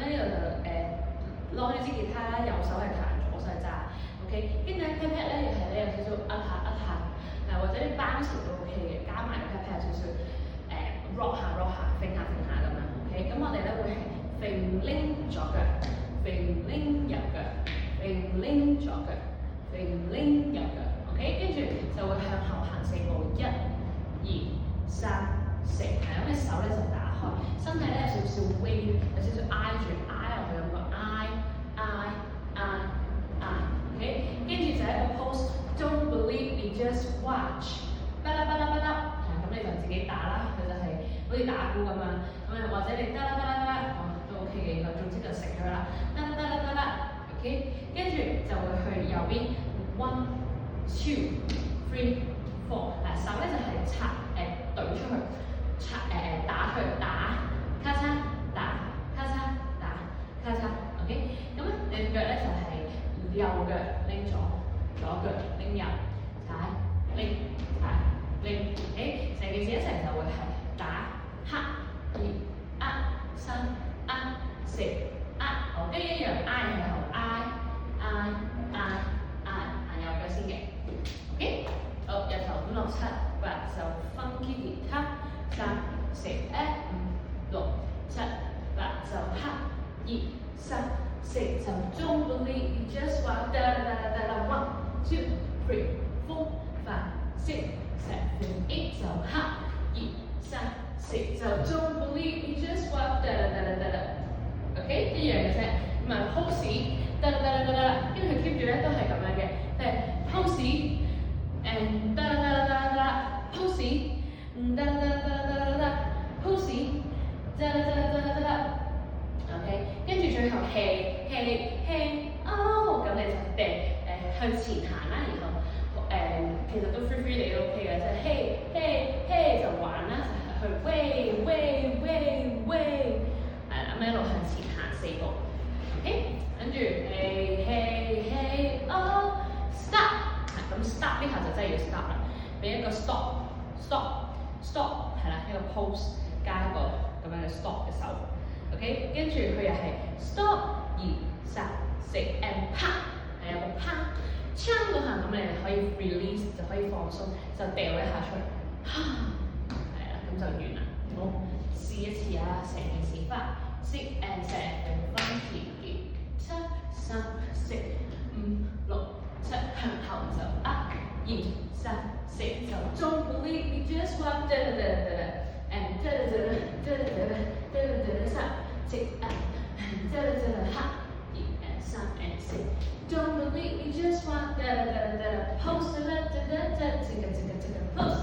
呢度就攞住支吉他啦，右手係彈，左手係揸，OK。跟住咧 pat pat 咧又係咧有少少噏下噏下，或者你 bounce 都 OK 嘅，加埋個 pat pat 有少少rock 下 rock 下，揈下揈下咁樣，OK。咁我哋咧會係揈拎左腳，揈拎右腳，揈拎左腳，揈拎右腳，OK。跟住就會向後行4步，1、2、3、4，係咁你手咧就打開，身體咧有少少 wave， 有少少挨住挨落去咁個挨，OK。跟住就係一個 pose，don't believe me just watch， 巴啦巴啦巴啦，咁你就自己打啦，佢就係好似打鼓咁樣，咁或者你得啦得啦得啦，都 OK 嘅，咁總之就食咗啦，得啦得啦得啦 ，OK。跟住就會去右邊 1、2、3、4，手咧就係插懟出去，打佢打，咔嚓打，咔嚓打，咔嚓 ，OK。咁咧你腳咧就係右腳拎左，左腳拎右，踩拎踩拎，OK。成件事一齊就會係打黑2、3、4、好，跟住一樣挨喺後挨右腳先嘅 ，OK。好，由頭5、6、7、8就 funky 吉他，3、4、5、6、7、8就黑2、3、4就 don't believe you just walk， 1、2、3、4、5、6、7、8就黑2、3、4就 don't believe you just walk， OK 一樣嘅啫，咁啊 pose， 跟住佢 keep 住咧都係咁樣嘅，pose。and pose， pose， OK。跟住最後 hey， 咁你就向前行啦，然後其實都 free 你都 OK 嘅，即係 hey 就玩啦，去 way，咁一路向前行4步 ，OK。跟住 hey stop。咁 stop 呢下就真係要 stop 啦，俾一個 stop， 係啦，一個 pose 加一個咁樣嘅 stop 嘅手 ，OK。跟住佢又係 stop 2、3、4 and 啪，係有個啪，槍嗰下咁你可以 release 就可以放鬆，就掉一下出嚟，係啦，咁就完啦。好，試一次啊，成件事翻 sit and stand， funky 吉他3、4、5、6、7向後就1、2、3、4就 don't believe me just walk， and 3 and 4 don't believe me just walk， pose， pose。